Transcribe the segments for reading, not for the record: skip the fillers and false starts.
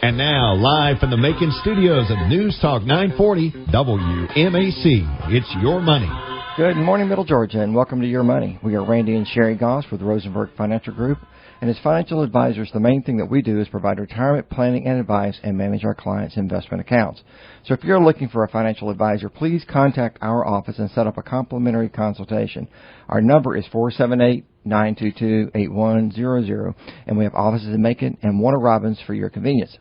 And now, live from the Macon studios of News Talk 940 WMAC, it's Your Money. Good morning, Middle Georgia, and welcome to Your Money. We are Randy and Sherri Goss with Rosenberg Financial Group. And as financial advisors, the main thing that we do is provide retirement planning and advice and manage our clients' investment accounts. So if you're looking for a financial advisor, please contact our office and set up a complimentary consultation. Our number is 478-922-8100, and we have offices in Macon and Warner Robins for your convenience.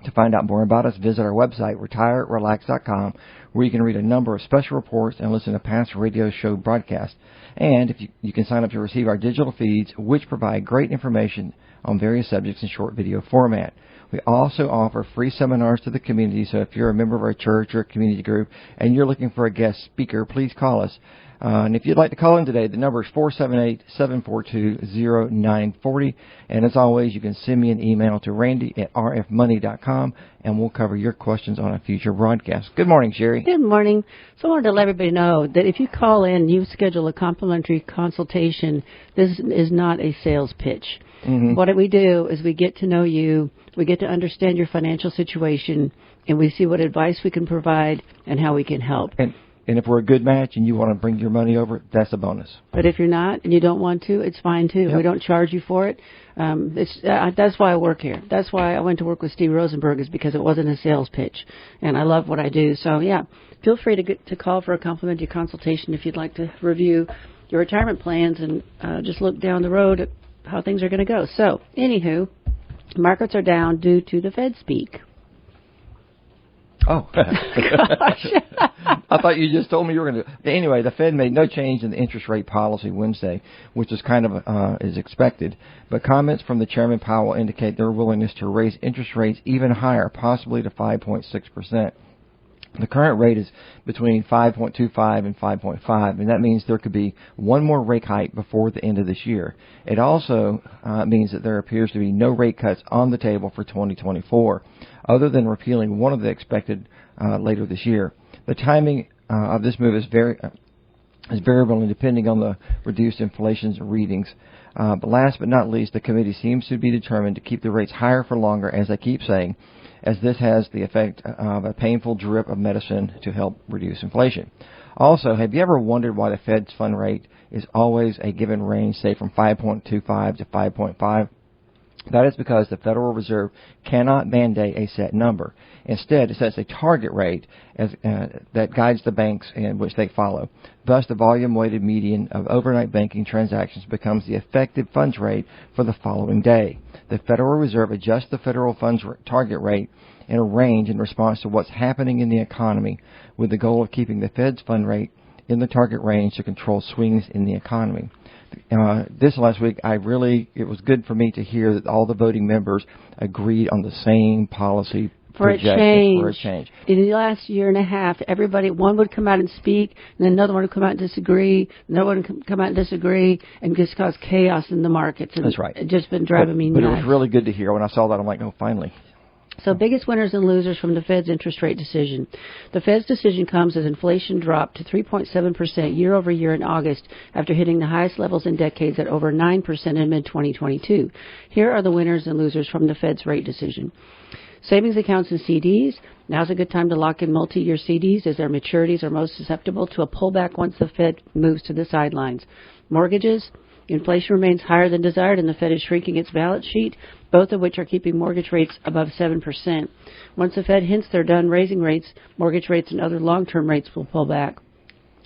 To find out more about us, visit our website, retirerelax.com, where you can read a number of special reports and listen to past radio show broadcasts. And if you can sign up to receive our digital feeds, which provide great information on various subjects in short video format. We also offer free seminars to the community, so if you're a member of our church or community group and you're looking for a guest speaker, please call us. And if you'd like to call in today, the number is 478-742-0940. And as always, you can send me an email to randy@rfmoney.com, and we'll cover your questions on a future broadcast. Good morning, Sherri. Good morning. So I wanted to let everybody know that if you call in, you schedule a complimentary consultation. This is not a sales pitch. Mm-hmm. What we do is we get to know you, we get to understand your financial situation, and we see what advice we can provide and how we can help. And if we're a good match and you want to bring your money over, that's a bonus. But if you're not and you don't want to, it's fine too. Yep. We don't charge you for it. That's why I work here. That's why I went to work with Steve Rosenberg, is because it wasn't a sales pitch. And I love what I do. So, yeah, feel free to call for a complimentary consultation if you'd like to review your retirement plans and just look down the road at how things are going to go. So, anywho, markets are down due to the Fed speak. Oh, gosh. I thought you just told me you were going to. Anyway, the Fed made no change in the interest rate policy Wednesday, which is kind of is expected. But comments from the Chairman Powell indicate their willingness to raise interest rates even higher, possibly to 5.6%. The current rate is between 5.25 and 5.5, and that means there could be one more rate hike before the end of this year. It also means that there appears to be no rate cuts on the table for 2024, other than repealing one of the expected later this year. The timing of this move is variable and depending on the reduced inflation readings. But last but not least, the committee seems to be determined to keep the rates higher for longer, as I keep saying, as this has the effect of a painful drip of medicine to help reduce inflation. Also, have you ever wondered why the Fed's fund rate is always a given range, say from 5.25 to 5.5? That is because the Federal Reserve cannot mandate a set number. Instead, it sets a target rate that guides the banks in which they follow. Thus, the volume-weighted median of overnight banking transactions becomes the effective funds rate for the following day. The Federal Reserve adjusts the federal funds target rate in a range in response to what's happening in the economy, with the goal of keeping the Fed's fund rate in the target range to control swings in the economy. This last week, it was good for me to hear that all the voting members agreed on the same policy for a change. In the last year and a half, one would come out and speak, and then another one would come out and disagree, another one would come out and disagree, and just cause chaos in the markets. And that's right. It's just been driving me nuts. But it was really good to hear. When I saw that, I'm like, oh, finally. So biggest winners and losers from the Fed's interest rate decision. The Fed's decision comes as inflation dropped to 3.7% year over year in August after hitting the highest levels in decades at over 9% in mid-2022. Here are the winners and losers from the Fed's rate decision. Savings accounts and CDs. Now's a good time to lock in multi-year CDs, as their maturities are most susceptible to a pullback once the Fed moves to the sidelines. Mortgages. Inflation remains higher than desired, and the Fed is shrinking its balance sheet, both of which are keeping mortgage rates above 7%. Once the Fed hints they're done raising rates, mortgage rates and other long-term rates will pull back.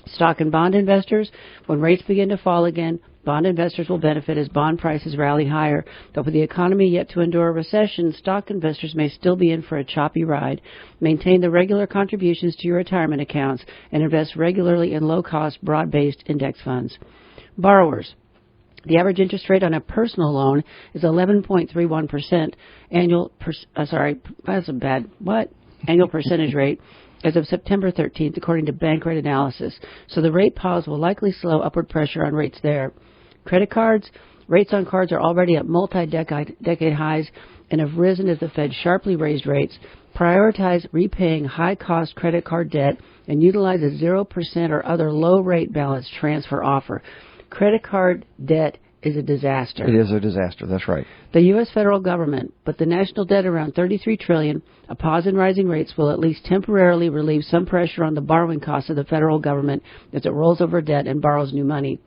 Stock and bond investors. When rates begin to fall again, bond investors will benefit as bond prices rally higher. But with the economy yet to endure a recession, stock investors may still be in for a choppy ride. Maintain the regular contributions to your retirement accounts and invest regularly in low-cost, broad-based index funds. Borrowers. The average interest rate on a personal loan is 11.31%. Annual percentage rate as of September 13th, according to bank rate analysis. So the rate pause will likely slow upward pressure on rates there. Credit cards. Rates on cards are already at multi-decade highs and have risen as the Fed sharply raised rates. Prioritize repaying high-cost credit card debt and utilize a 0% or other low-rate balance transfer offer. Credit card debt is a disaster. It is a disaster. That's right. The U.S. federal government, but the national debt around $33 trillion, a pause in rising rates will at least temporarily relieve some pressure on the borrowing costs of the federal government as it rolls over debt and borrows new money.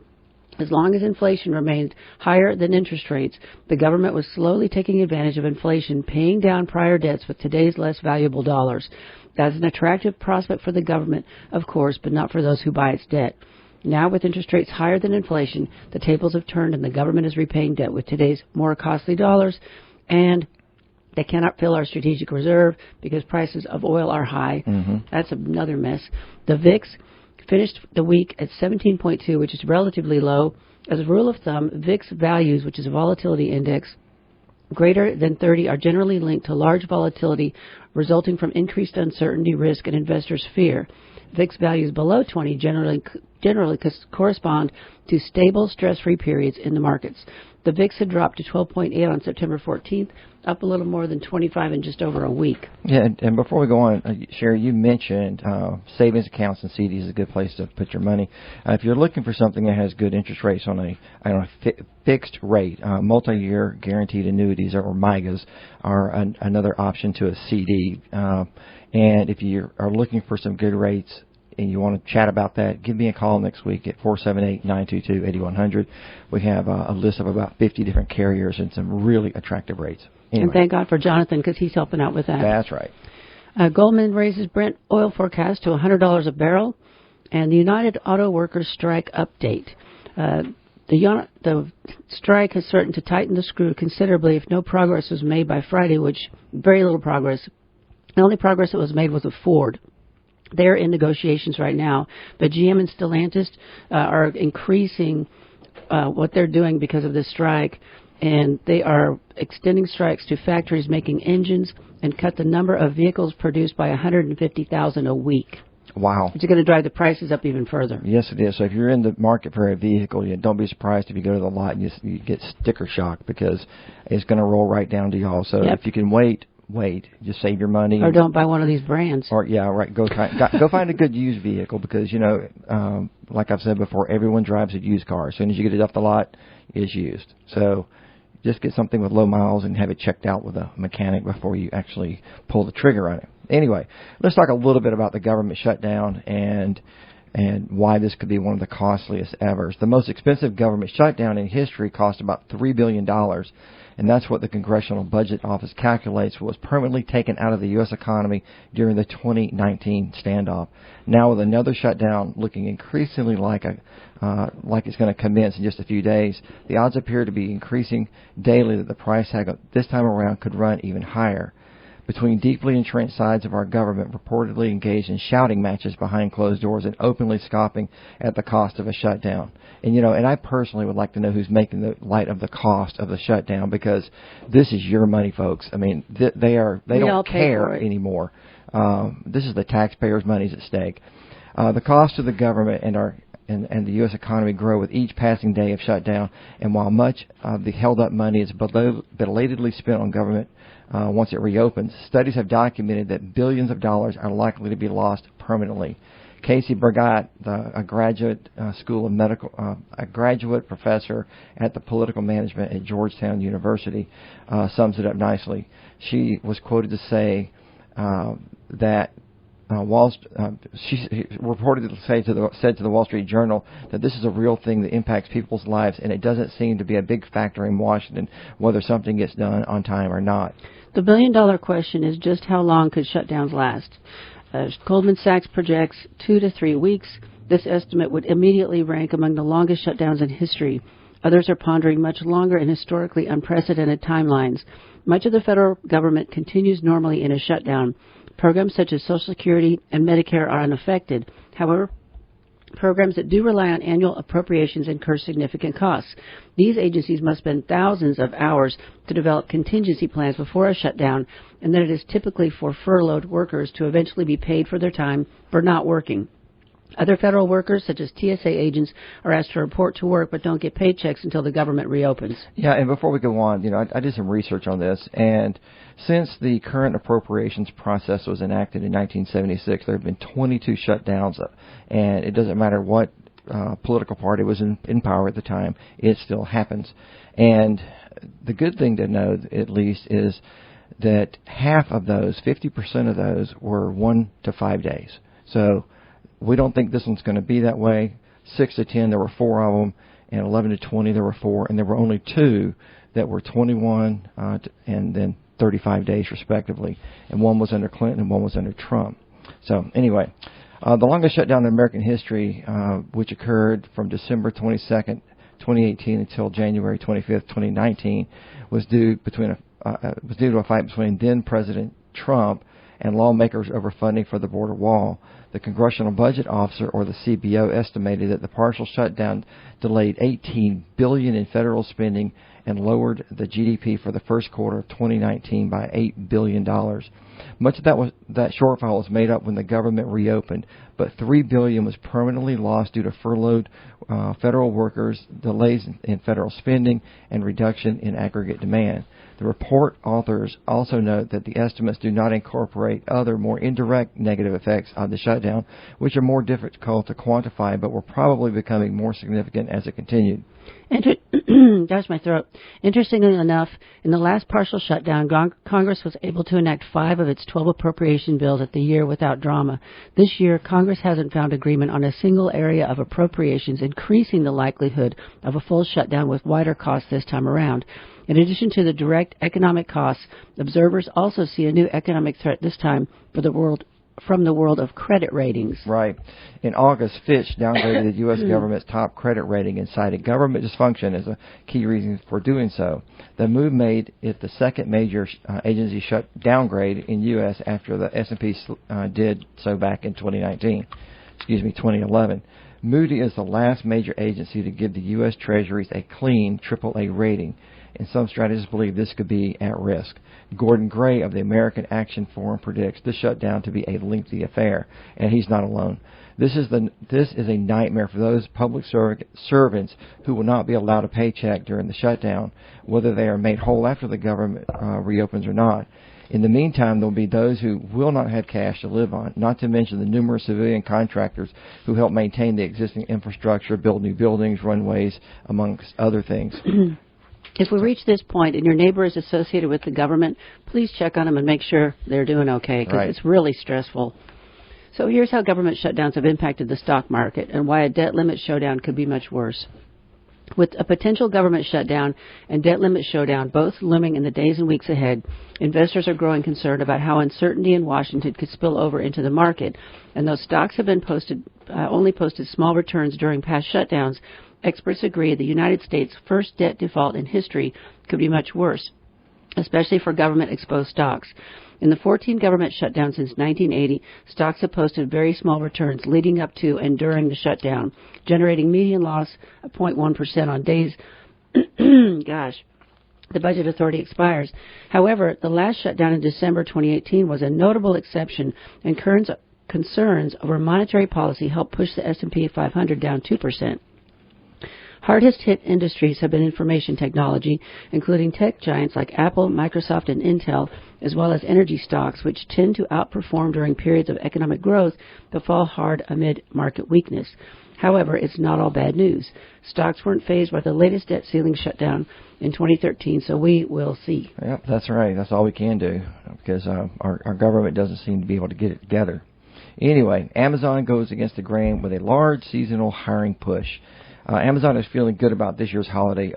As long as inflation remained higher than interest rates, the government was slowly taking advantage of inflation, paying down prior debts with today's less valuable dollars. That's an attractive prospect for the government, of course, but not for those who buy its debt. Now, with interest rates higher than inflation, the tables have turned and the government is repaying debt with today's more costly dollars, and they cannot fill our strategic reserve because prices of oil are high. That's another mess. The VIX finished the week at 17.2, which is relatively low. As a rule of thumb, VIX values, which is a volatility index, greater than 30 are generally linked to large volatility resulting from increased uncertainty, risk, and investors' fear. VIX values below 20 generally correspond to stable, stress-free periods in the markets. The VIX had dropped to 12.8 on September 14th, up a little more than 25 in just over a week. Yeah, and before we go on, Sherri, you mentioned savings accounts and CDs is a good place to put your money. If you're looking for something that has good interest rates on a fixed rate, multi-year guaranteed annuities or MIGAs are another option to a CD. And if you are looking for some good rates and you want to chat about that, give me a call next week at 478-922-8100. We have a list of about 50 different carriers and some really attractive rates. Anyway. And thank God for Jonathan because he's helping out with that. That's right. Goldman raises Brent oil forecast to $100 a barrel, and the United Auto Workers strike update. The strike has threatened to tighten the screw considerably if no progress was made by Friday, which very little progress. The only progress that was made was with Ford. They're in negotiations right now, but GM and Stellantis are increasing what they're doing because of this strike, and they are extending strikes to factories making engines and cut the number of vehicles produced by 150,000 a week. Wow. It's going to drive the prices up even further. Yes, it is. So if you're in the market for a vehicle, don't be surprised if you go to the lot and you get sticker shock because it's going to roll right down to y'all. So if you can wait, just save your money. Or don't buy one of these brands. Or, yeah, right, go find a good used vehicle because, like I've said before, everyone drives a used car. As soon as you get it off the lot, it's used. So just get something with low miles and have it checked out with a mechanic before you actually pull the trigger on it. Anyway, let's talk a little bit about the government shutdown and why this could be one of the costliest ever. The most expensive government shutdown in history cost about $3 billion, and that's what the Congressional Budget Office calculates was permanently taken out of the U.S. economy during the 2019 standoff. Now with another shutdown looking increasingly like it's going to commence in just a few days, the odds appear to be increasing daily that the price tag this time around could run even higher. Between deeply entrenched sides of our government reportedly engaged in shouting matches behind closed doors and openly scoffing at the cost of a shutdown. And I personally would like to know who's making the light of the cost of the shutdown because this is your money, folks. I mean, they don't care anymore. This is the taxpayers' money's at stake. The cost of the government and the U.S. economy grow with each passing day of shutdown, and while much of the held-up money is belatedly spent on government once it reopens, studies have documented that billions of dollars are likely to be lost permanently. Casey Burgott, a graduate professor at the political management at Georgetown University, sums it up nicely. She was quoted to say that she reportedly said to the Wall Street Journal that this is a real thing that impacts people's lives, and it doesn't seem to be a big factor in Washington whether something gets done on time or not. The billion-dollar question is just how long could shutdowns last? Goldman Sachs projects 2 to 3 weeks. This estimate would immediately rank among the longest shutdowns in history. Others are pondering much longer and historically unprecedented timelines. Much of the federal government continues normally in a shutdown. Programs such as Social Security and Medicare are unaffected. However, programs that do rely on annual appropriations incur significant costs. These agencies must spend thousands of hours to develop contingency plans before a shutdown, and then it is typically for furloughed workers to eventually be paid for their time for not working. Other federal workers, such as TSA agents, are asked to report to work but don't get paychecks until the government reopens. Yeah, and before we go on, I did some research on this, and since the current appropriations process was enacted in 1976, there have been 22 shutdowns, and it doesn't matter what political party was in power at the time. It still happens. And the good thing to know, at least, is that half of those, 50% of those, were 1 to 5 days. So we don't think this one's going to be that way. 6 to 10, there were 4 of them, and 11 to 20, there were 4, and there were only 2 that were 21 and then 35 days, respectively. And one was under Clinton and one was under Trump. So anyway, the longest shutdown in American history, which occurred from December 22nd, 2018 until January 25th, 2019, was due to a fight between then President Trump and lawmakers over funding for the border wall. The Congressional Budget Office, or the CBO, estimated that the partial shutdown delayed $18 billion in federal spending and lowered the GDP for the first quarter of 2019 by $8 billion. Much of that shortfall was made up when the government reopened, but $3 billion was permanently lost due to furloughed federal workers, delays in federal spending, and reduction in aggregate demand. The report authors also note that the estimates do not incorporate other, more indirect negative effects of the shutdown, which are more difficult to quantify but were probably becoming more significant as it continued. Gosh, my throat. Interestingly enough, in the last partial shutdown, Congress was able to enact 5 of its 12 appropriation bills at the year without drama. This year, Congress hasn't found agreement on a single area of appropriations, increasing the likelihood of a full shutdown with wider costs this time around. In addition to the direct economic costs, observers also see a new economic threat this time from the world of credit ratings. Right. In August, Fitch downgraded the U.S. government's top credit rating and cited government dysfunction as a key reason for doing so. The move made it the second major agency downgrade in U.S. after the S&P did so back in 2011. Moody is the last major agency to give the U.S. Treasuries a clean AAA rating, and some strategists believe this could be at risk. Gordon Gray of the American Action Forum predicts this shutdown to be a lengthy affair, and he's not alone. This is a nightmare for those public servants who will not be allowed a paycheck during the shutdown, whether they are made whole after the government reopens or not. In the meantime, there will be those who will not have cash to live on, not to mention the numerous civilian contractors who help maintain the existing infrastructure, build new buildings, runways, amongst other things. If we reach this point and your neighbor is associated with the government, please check on them and make sure they're doing okay, because It's really stressful. So here's how government shutdowns have impacted the stock market and why a debt limit showdown could be much worse. With a potential government shutdown and debt limit showdown both looming in the days and weeks ahead, investors are growing concerned about how uncertainty in Washington could spill over into the market. And though stocks have been only posted small returns during past shutdowns, experts agree the United States' first debt default in history could be much worse, especially for government-exposed stocks. In the 14 government shutdowns since 1980, stocks have posted very small returns leading up to and during the shutdown, generating median loss of 0.1% on days the budget authority expires. However, the last shutdown in December 2018 was a notable exception, and concerns over monetary policy helped push the S&P 500 down 2%. Hardest hit industries have been information technology, including tech giants like Apple, Microsoft, and Intel, as well as energy stocks, which tend to outperform during periods of economic growth but fall hard amid market weakness. However, it's not all bad news. Stocks weren't fazed by the latest debt ceiling shutdown in 2013, so we will see. Yep, that's right. That's all we can do, because our government doesn't seem to be able to get it together. Anyway, Amazon goes against the grain with a large seasonal hiring push. Amazon is feeling good about this year's holiday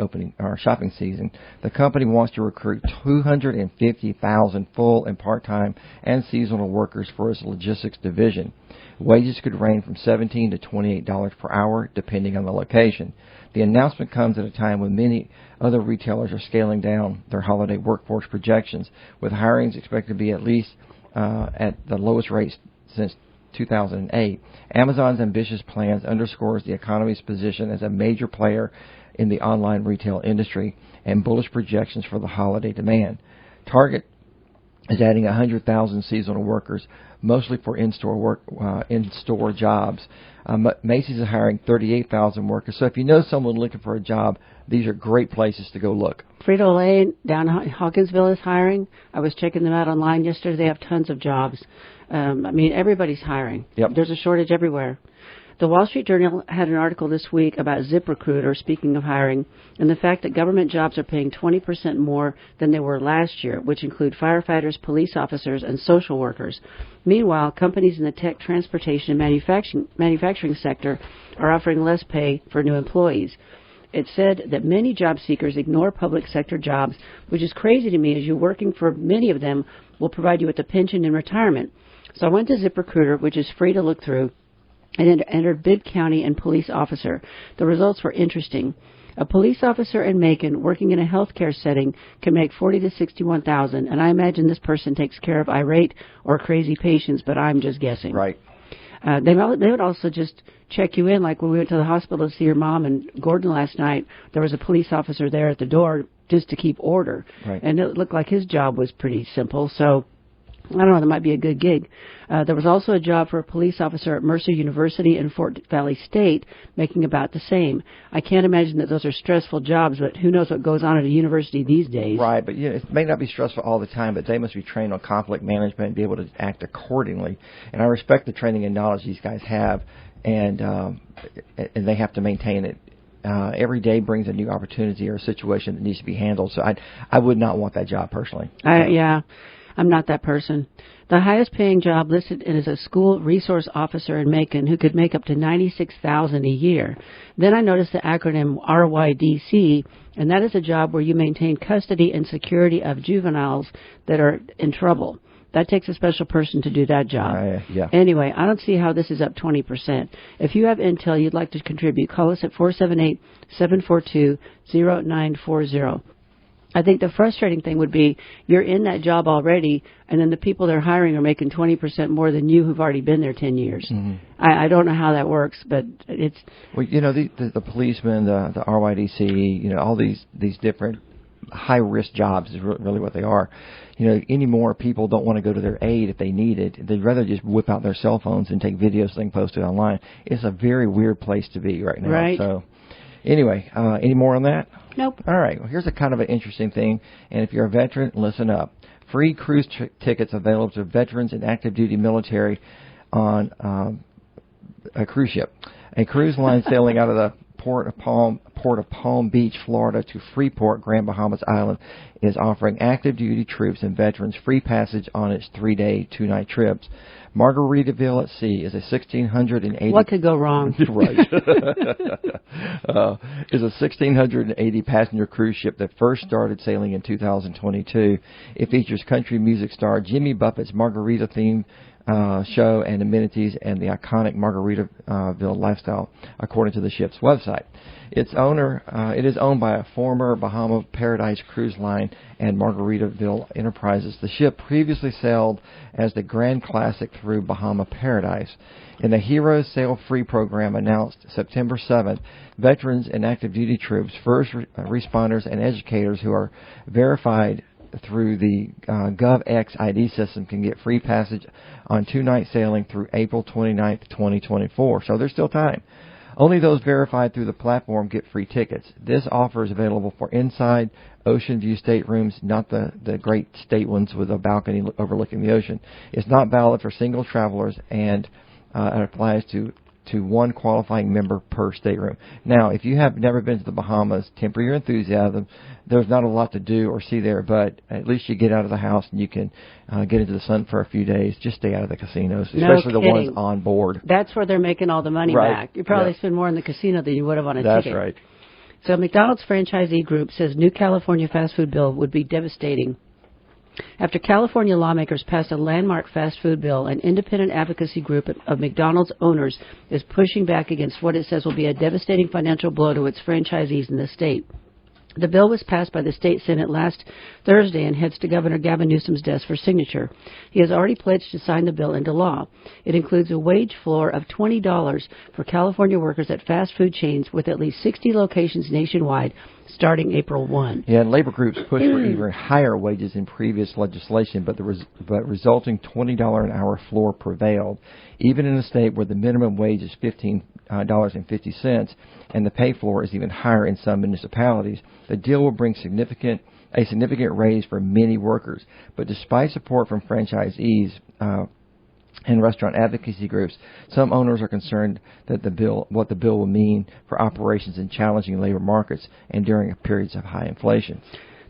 shopping season. The company wants to recruit 250,000 full and part-time and seasonal workers for its logistics division. Wages could range from $17 to $28 per hour, depending on the location. The announcement comes at a time when many other retailers are scaling down their holiday workforce projections, with hirings expected to be at least at the lowest rates since 2008. Amazon's ambitious plans underscores the economy's position as a major player in the online retail industry and bullish projections for the holiday demand. Target is adding 100,000 seasonal workers, mostly for in-store jobs. Macy's is hiring 38,000 workers. So if you know someone looking for a job, these are great places to go look. Frito-Lay down in Hawkinsville is hiring. I was checking them out online yesterday. They have tons of jobs. Everybody's hiring. Yep. There's a shortage everywhere. The Wall Street Journal had an article this week about ZipRecruiter, speaking of hiring, and the fact that government jobs are paying 20% more than they were last year, which include firefighters, police officers, and social workers. Meanwhile, companies in the tech, transportation, and manufacturing sector are offering less pay for new employees. It said that many job seekers ignore public sector jobs, which is crazy to me, as you working for many of them will provide you with a pension and retirement. So I went to ZipRecruiter, which is free to look through, and entered Bibb County and police officer. The results were interesting. A police officer in Macon working in a healthcare setting can make $40,000 to $61,000, and I imagine this person takes care of irate or crazy patients, but I'm just guessing. Right. They would also just check you in, like when we went to the hospital to see your mom and Gordon last night. There was a police officer there at the door just to keep order, right. And it looked like his job was pretty simple. So I don't know, that might be a good gig. There was also a job for a police officer at Mercer University in Fort Valley State, making about the same. I can't imagine that those are stressful jobs, but who knows what goes on at a university these days. Right, but it may not be stressful all the time, but they must be trained on conflict management and be able to act accordingly. And I respect the training and knowledge these guys have, and they have to maintain it. Every day brings a new opportunity or a situation that needs to be handled. So I would not want that job personally. Yeah. I'm not that person. The highest paying job listed is a school resource officer in Macon who could make up to $96,000 a year. Then I noticed the acronym RYDC, and that is a job where you maintain custody and security of juveniles that are in trouble. That takes a special person to do that job. Yeah. Anyway, I don't see how this is up 20%. If you have intel you'd like to contribute, call us at 478-742-0940. I think the frustrating thing would be you're in that job already, and then the people they're hiring are making 20% more than you who've already been there 10 years. Mm-hmm. I don't know how that works, but it's... Well, the policemen, the RYDC, all these different high-risk jobs is really what they are. Anymore people don't want to go to their aid if they need it. They'd rather just whip out their cell phones and take videos and post it online. It's a very weird place to be right now. Right. So, anyway, any more on that? Nope. All right. Well, here's a kind of an interesting thing, and if you're a veteran, listen up. Free cruise tickets available to veterans and active duty military on a cruise ship. A cruise line sailing out of the Port of Palm Beach, Florida to Freeport, Grand Bahamas Island is offering active duty troops and veterans free passage on its 3-day, 2-night trips. Margaritaville at Sea is a 1,680... What could go wrong? Right. Is a 1,680 passenger cruise ship that first started sailing in 2022. It features country music star Jimmy Buffett's Margarita themed show and amenities and the iconic Margaritaville lifestyle, according to the ship's website. It is owned by a former Bahama Paradise Cruise Line and Margaritaville Enterprises. The ship previously sailed as the Grand Classic through Bahama Paradise. In the Heroes Sail Free program announced September 7th, veterans and active duty troops, first responders, and educators who are verified through the GovX ID system can get free passage on 2-night sailing through April 29th, 2024. So there's still time. Only those verified through the platform get free tickets. This offer is available for inside ocean view staterooms, not the great state ones with a balcony overlooking the ocean. It's not valid for single travelers, and it applies to one qualifying member per stateroom. Now, if you have never been to the Bahamas, temper your enthusiasm. There's not a lot to do or see there, but at least you get out of the house and you can get into the sun for a few days. Just stay out of the casinos, especially the ones on board. That's where they're making all the money back. You probably spend more in the casino than you would have on a ticket. That's right. So McDonald's franchisee group says new California fast food bill would be devastating. After California lawmakers passed a landmark fast food bill, an independent advocacy group of McDonald's owners is pushing back against what it says will be a devastating financial blow to its franchisees in the state. The bill was passed by the state Senate last Thursday and heads to Governor Gavin Newsom's desk for signature. He has already pledged to sign the bill into law. It includes a wage floor of $20 for California workers at fast food chains with at least 60 locations nationwide starting April 1. Yeah, and labor groups pushed for even higher wages in previous legislation, but the resulting $20 an hour floor prevailed, even in a state where the minimum wage is $15.50 and the pay floor is even higher in some municipalities. The deal will bring a significant raise for many workers. But despite support from franchisees, and restaurant advocacy groups. Some owners are concerned that what the bill will mean for operations in challenging labor markets and during periods of high inflation.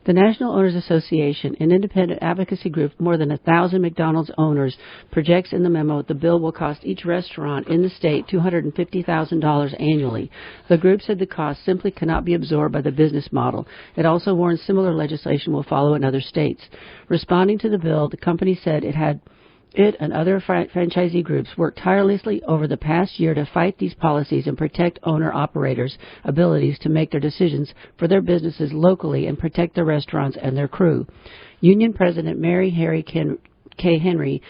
The National Owners Association, an independent advocacy group of more than 1,000 McDonald's owners, projects in the memo the bill will cost each restaurant in the state $250,000 annually. The group said the cost simply cannot be absorbed by the business model. It also warns similar legislation will follow in other states. Responding to the bill, the company said it and other franchisee groups worked tirelessly over the past year to fight these policies and protect owner-operators' abilities to make their decisions for their businesses locally and protect their restaurants and their crew. Union President Mary Harry K. Henry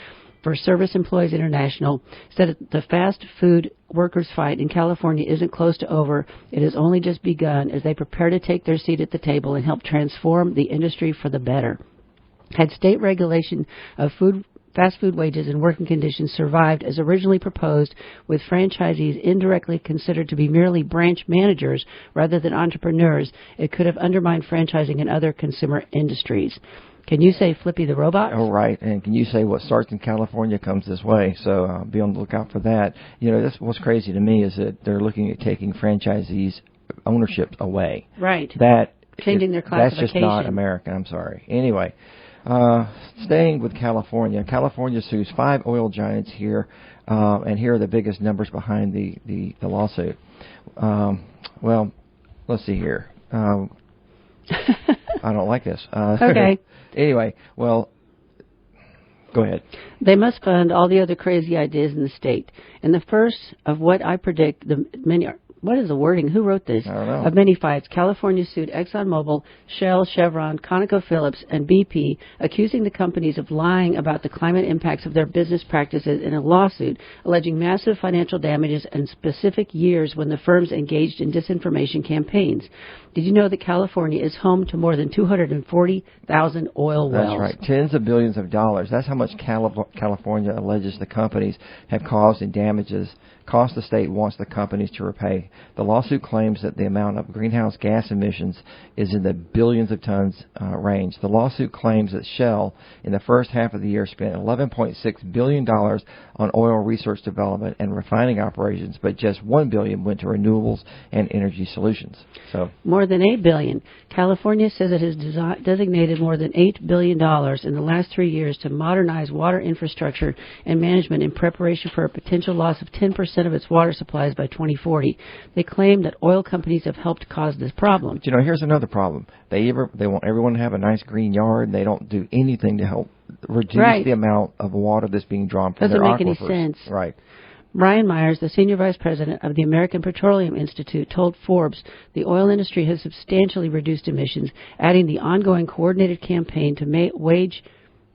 for Service Employees International said the fast food workers' fight in California isn't close to over. It has only just begun as they prepare to take their seat at the table and help transform the industry for the better. Had state regulation of fast food wages and working conditions survived as originally proposed, with franchisees indirectly considered to be merely branch managers rather than entrepreneurs, it could have undermined franchising in other consumer industries. Can you say Flippy the Robot? Oh, right. And can you say what starts in California comes this way? So be on the lookout for that. You know, what's crazy to me is that they're looking at taking franchisees' ownership away. Right. Changing their classification. That's just not American. I'm sorry. Anyway. Staying with California, California sues 5 oil giants here, and here are the biggest numbers behind the lawsuit. Well, let's see here. I don't like this. Okay. Anyway, well, go ahead. They must fund all the other crazy ideas in the state. And the first of what I predict what is the wording? Who wrote this? I don't know. Of many fights, California sued ExxonMobil, Shell, Chevron, ConocoPhillips, and BP, accusing the companies of lying about the climate impacts of their business practices in a lawsuit alleging massive financial damages and specific years when the firms engaged in disinformation campaigns. Did you know that California is home to more than 240,000 oil wells? That's right. Tens of billions of dollars. That's how much California alleges the companies have caused in damages. Cost the state wants the companies to repay. The lawsuit claims that the amount of greenhouse gas emissions is in the billions of tons range. The lawsuit claims that Shell, in the first half of the year, spent $11.6 billion on oil research development and refining operations, but just $1 billion went to renewables and energy solutions. So more than $8 billion. California says it has designated more than $8 billion in the last 3 years to modernize water infrastructure and management in preparation for a potential loss of 10% of its water supplies by 2040. They claim that oil companies have helped cause this problem. But, you know, here's another problem. They want everyone to have a nice green yard, and they don't do anything to help reduce the amount of water that's being drawn from their aquifers. Doesn't make any sense. Right. Brian Myers, the senior vice president of the American Petroleum Institute, told Forbes the oil industry has substantially reduced emissions, adding the ongoing coordinated campaign to wage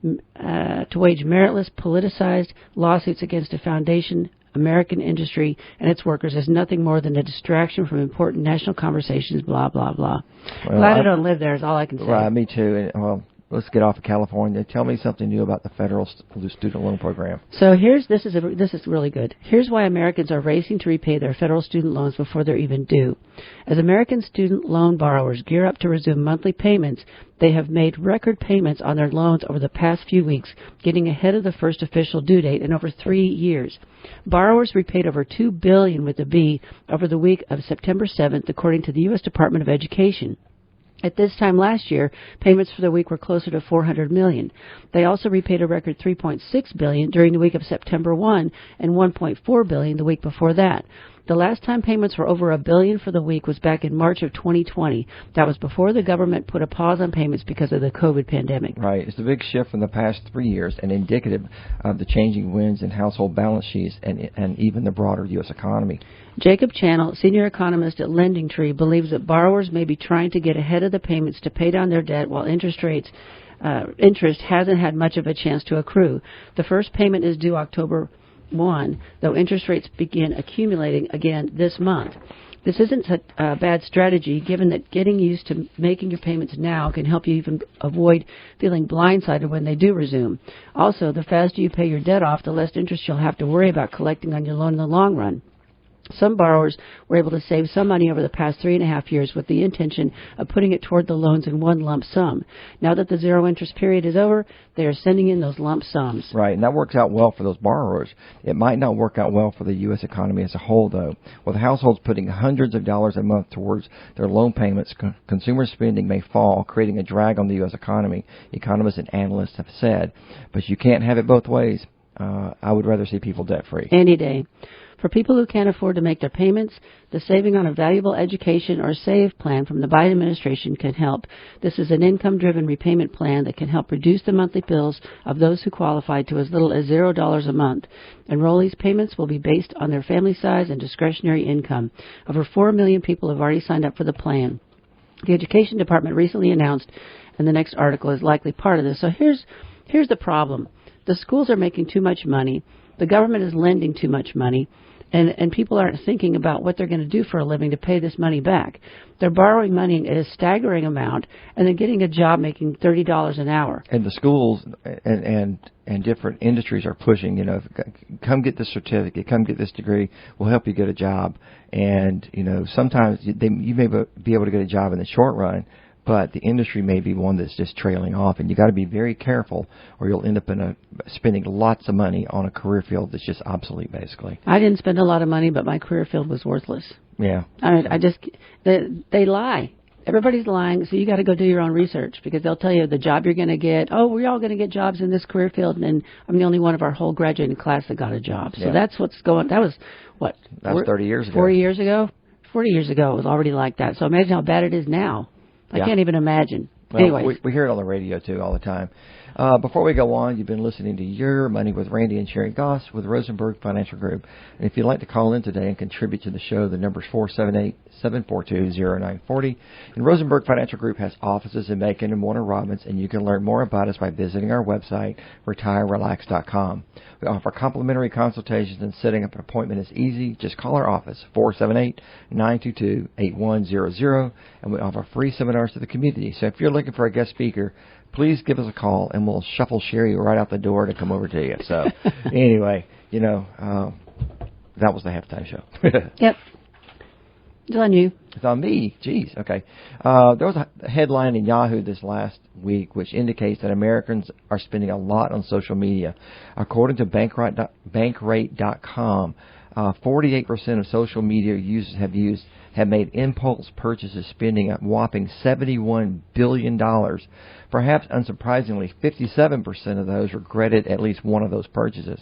meritless, politicized lawsuits against a foundation American industry and its workers as nothing more than a distraction from important national conversations, blah, blah, blah. Well, glad I don't live there is all I can say. Right, me too. And, well, let's get off of California. Tell me something new about the federal student loan program. So this is really good. Here's why Americans are racing to repay their federal student loans before they're even due. As American student loan borrowers gear up to resume monthly payments, they have made record payments on their loans over the past few weeks, getting ahead of the first official due date in over 3 years. Borrowers repaid over $2 billion with a B over the week of September 7th, according to the U.S. Department of Education. At this time last year, payments for the week were closer to $400 million. They also repaid a record $3.6 billion during the week of September 1 and $1.4 billion the week before that. The last time payments were over $1 billion for the week was back in March of 2020. That was before the government put a pause on payments because of the COVID pandemic. Right. It's a big shift from the past 3 years and indicative of the changing winds in household balance sheets and even the broader U.S. economy. Jacob Channel, senior economist at LendingTree, believes that borrowers may be trying to get ahead of the payments to pay down their debt while interest hasn't had much of a chance to accrue. The first payment is due October 1, though interest rates begin accumulating again this month. This isn't a bad strategy, given that getting used to making your payments now can help you even avoid feeling blindsided when they do resume. Also, the faster you pay your debt off, the less interest you'll have to worry about collecting on your loan in the long run. Some borrowers were able to save some money over the past 3.5 years with the intention of putting it toward the loans in one lump sum. Now that the zero interest period is over, they are sending in those lump sums. Right, and that works out well for those borrowers. It might not work out well for the U.S. economy as a whole, though. With households putting hundreds of dollars a month towards their loan payments, consumer spending may fall, creating a drag on the U.S. economy, economists and analysts have said. But you can't have it both ways. I would rather see people debt-free. Any day. For people who can't afford to make their payments, the Saving on a Valuable Education or SAVE plan from the Biden administration can help. This is an income-driven repayment plan that can help reduce the monthly bills of those who qualify to as little as $0 a month. Enrollees' payments will be based on their family size and discretionary income. Over 4 million people have already signed up for the plan. The Education Department recently announced, and the next article is likely part of this. So here's the problem. The schools are making too much money. The government is lending too much money. And people aren't thinking about what they're going to do for a living to pay this money back. They're borrowing money at a staggering amount and then getting a job making $30 an hour. And the schools and different industries are pushing, come get this certificate, come get this degree, we'll help you get a job. And, sometimes you may be able to get a job in the short run, but the industry may be one that's just trailing off, and you got to be very careful, or you'll end up spending lots of money on a career field that's just obsolete, basically. I didn't spend a lot of money, but my career field was worthless. Yeah. They lie. Everybody's lying, so you got to go do your own research, because they'll tell you the job you're going to get. Oh, we're all going to get jobs in this career field, and I'm the only one of our whole graduating class that got a job. So that's what's going. That was what? That was 30 years ago. 40 years ago. 40 years ago, it was already like that. So imagine how bad it is now. I can't even imagine. Well, Anyways. we hear it on the radio, too, all the time. Before we go on, you've been listening to Your Money with Randy and Sherri Goss with Rosenberg Financial Group. And if you'd like to call in today and contribute to the show, the number is 478-742-0940. And Rosenberg Financial Group has offices in Macon and Warner Robins, and you can learn more about us by visiting our website, retirerelax.com. We offer complimentary consultations, and setting up an appointment is easy. Just call our office, 478-922-8100, and we offer free seminars to the community. So if you're looking for a guest speaker, please give us a call, and we'll shuffle Sherri right out the door to come over to you. So anyway, that was the halftime show. Yep. It's on you. It's on me. Jeez. Okay. There was a headline in Yahoo this last week which indicates that Americans are spending a lot on social media. According to Bankrate.com, 48% of social media users have made impulse purchases, spending a whopping $71 billion. Perhaps unsurprisingly, 57% of those regretted at least one of those purchases.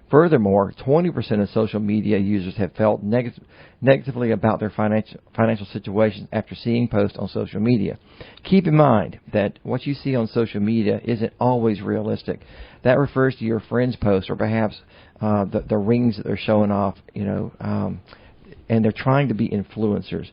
Furthermore, 20% of social media users have felt negatively about their financial situations after seeing posts on social media. Keep in mind that what you see on social media isn't always realistic. That refers to your friends' posts, or perhaps the rings that they're showing off, and they're trying to be influencers.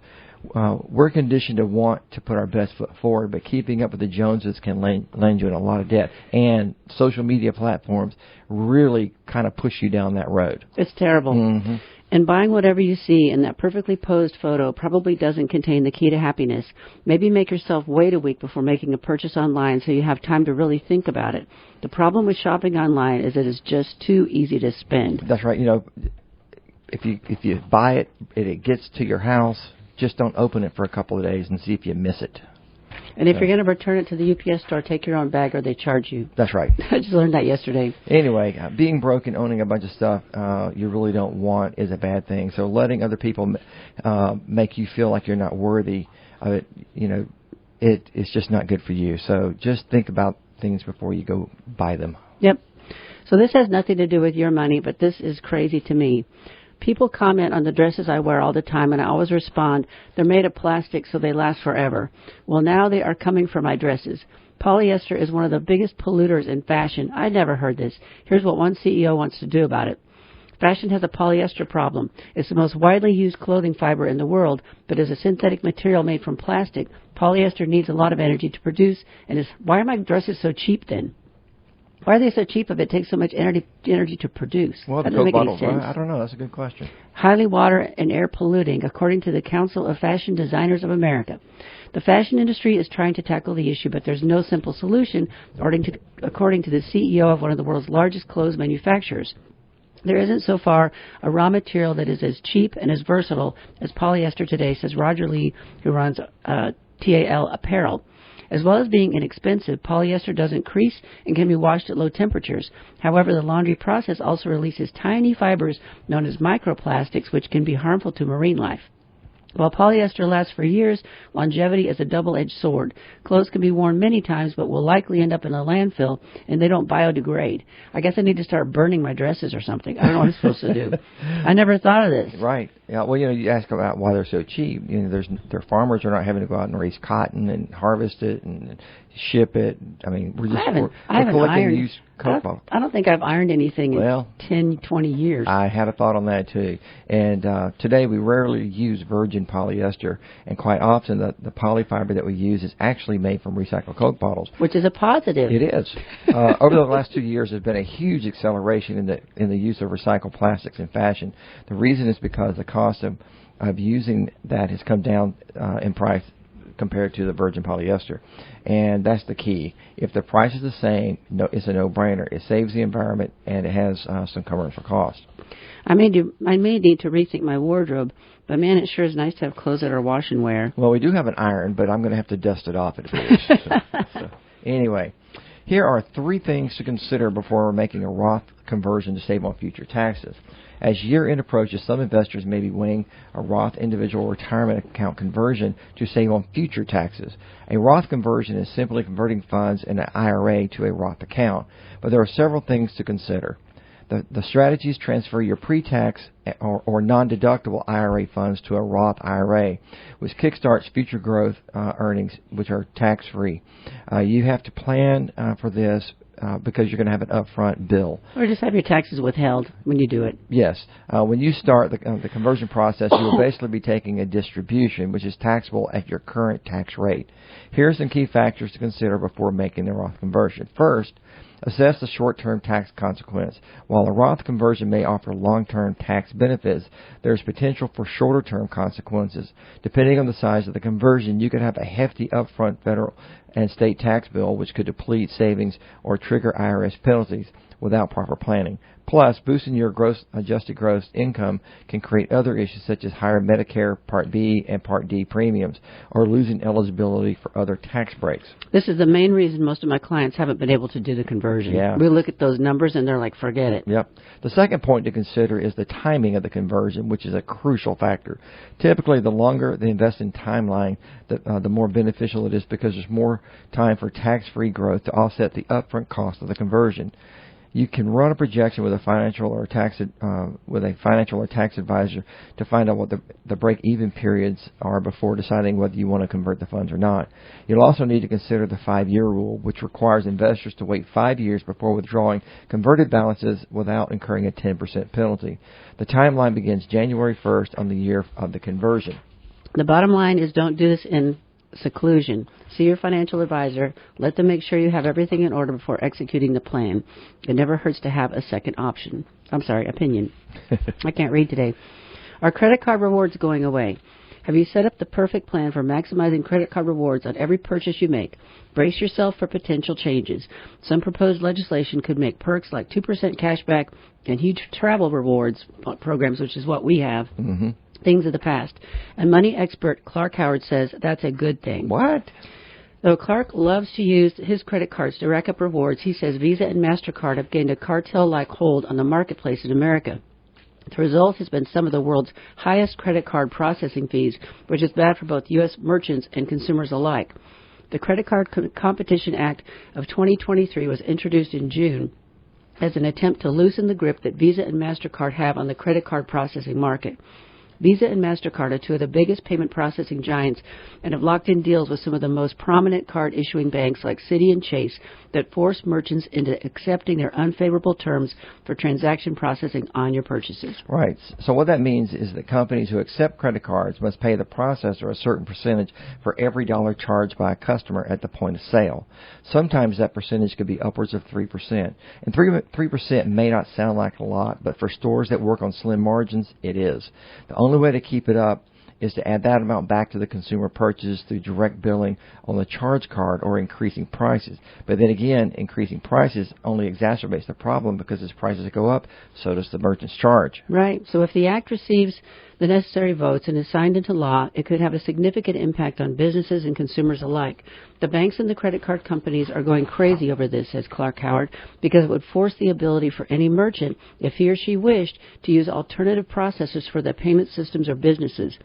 We're conditioned to want to put our best foot forward, but keeping up with the Joneses can land you in a lot of debt. And social media platforms really kind of push you down that road. It's terrible. Mm-hmm. And buying whatever you see in that perfectly posed photo probably doesn't contain the key to happiness. Maybe make yourself wait a week before making a purchase online so you have time to really think about it. The problem with shopping online is it is just too easy to spend. That's right. If you buy it and it gets to your house, just don't open it for a couple of days and see if you miss it. And if you're going to return it to the UPS store, take your own bag or they charge you. That's right. I just learned that yesterday. Anyway, being broke and owning a bunch of stuff you really don't want is a bad thing. So letting other people make you feel like you're not worthy of it, it's just not good for you. So just think about things before you go buy them. Yep. So this has nothing to do with your money, but this is crazy to me. People comment on the dresses I wear all the time, and I always respond, they're made of plastic, so they last forever. Well, now they are coming for my dresses. Polyester is one of the biggest polluters in fashion. I never heard this. Here's what one CEO wants to do about it. Fashion has a polyester problem. It's the most widely used clothing fiber in the world, but as a synthetic material made from plastic, polyester needs a lot of energy to produce, and why are my dresses so cheap then? Why are they so cheap if it takes so much energy to produce? Well, that doesn't make any sense. I don't know. That's a good question. Highly water and air polluting, according to the Council of Fashion Designers of America. The fashion industry is trying to tackle the issue, but there's no simple solution, according to the CEO of one of the world's largest clothes manufacturers. There isn't so far a raw material that is as cheap and as versatile as polyester today, says Roger Lee, who runs TAL Apparel. As well as being inexpensive, polyester doesn't crease and can be washed at low temperatures. However, the laundry process also releases tiny fibers known as microplastics, which can be harmful to marine life. While polyester lasts for years, longevity is a double-edged sword. Clothes can be worn many times, but will likely end up in a landfill, and they don't biodegrade. I guess I need to start burning my dresses or something. I don't know what I'm supposed to do. I never thought of this. Right. Yeah. Well, you ask about why they're so cheap. Their farmers are not having to go out and raise cotton and harvest it and ship it. I mean, we're collecting used Coke bottles. I don't think I've ironed anything in 10, 20 years. I had a thought on that too. And today we rarely use virgin polyester, and quite often the polyfiber that we use is actually made from recycled Coke bottles, which is a positive. It is. Over the last 2 years, there's been a huge acceleration in the use of recycled plastics in fashion. The reason is because the cost of using that has come down in price compared to the virgin polyester. And that's the key. If the price is the same, it's a no-brainer. It saves the environment, and it has some commercial cost. I may need to rethink my wardrobe, but man, it sure is nice to have clothes that are wash and wear. Well, we do have an iron, but I'm going to have to dust it off at least. So anyway, here are 3 things to consider before making a Roth conversion to save on future taxes. As year-end approaches, some investors may be weighing a Roth individual retirement account conversion to save on future taxes. A Roth conversion is simply converting funds in an IRA to a Roth account, but there are several things to consider. The strategies transfer your pre-tax or non-deductible IRA funds to a Roth IRA, which kickstarts future growth earnings, which are tax-free. You have to plan for this because you're going to have an upfront bill. Or just have your taxes withheld when you do it. Yes. When you start the conversion process, you will basically be taking a distribution, which is taxable at your current tax rate. Here are some key factors to consider before making the Roth conversion. First, assess the short-term tax consequence. While a Roth conversion may offer long-term tax benefits, there is potential for shorter-term consequences. Depending on the size of the conversion, you could have a hefty upfront federal and state tax bill, which could deplete savings or trigger IRS penalties without proper planning. Plus, boosting your adjusted gross income can create other issues such as higher Medicare Part B and Part D premiums or losing eligibility for other tax breaks. This is the main reason most of my clients haven't been able to do the conversion. Yeah. We look at those numbers and they're like, forget it. Yep. The second point to consider is the timing of the conversion, which is a crucial factor. Typically, the longer the investing timeline, the more beneficial it is because there's more time for tax-free growth to offset the upfront cost of the conversion. You can run a projection with a financial or tax advisor to find out what the break-even periods are before deciding whether you want to convert the funds or not. You'll also need to consider the 5-year rule, which requires investors to wait 5 years before withdrawing converted balances without incurring a 10% penalty. The timeline begins January 1st on the year of the conversion. The bottom line is don't do this in seclusion. See your financial advisor. Let them make sure you have everything in order before executing the plan. It never hurts to have a second opinion. I can't read today. Are credit card rewards going away? Have you set up the perfect plan for maximizing credit card rewards on every purchase you make? Brace yourself for potential changes. Some proposed legislation could make perks like 2% cash back and huge travel rewards programs, which is what we have, things of the past. And money expert Clark Howard says that's a good thing. What? Though Clark loves to use his credit cards to rack up rewards, he says Visa and MasterCard have gained a cartel-like hold on the marketplace in America. The result has been some of the world's highest credit card processing fees, which is bad for both U.S. merchants and consumers alike. The Credit Card Competition Act of 2023 was introduced in June as an attempt to loosen the grip that Visa and MasterCard have on the credit card processing market. Visa and MasterCard are two of the biggest payment processing giants and have locked in deals with some of the most prominent card issuing banks like Citi and Chase that force merchants into accepting their unfavorable terms for transaction processing on your purchases. Right. So what that means is that companies who accept credit cards must pay the processor a certain percentage for every dollar charged by a customer at the point of sale. Sometimes that percentage could be upwards of 3%. And 3% may not sound like a lot, but for stores that work on slim margins, it is. The only way to keep it up is to add that amount back to the consumer purchase through direct billing on the charge card or increasing prices. But then again, increasing prices only exacerbates the problem because as prices go up, so does the merchant's charge. Right. So if the act receives the necessary votes and is signed into law, it could have a significant impact on businesses and consumers alike. The banks and the credit card companies are going crazy over this, says Clark Howard, because it would force the ability for any merchant, if he or she wished, to use alternative processors for their payment systems or businesses.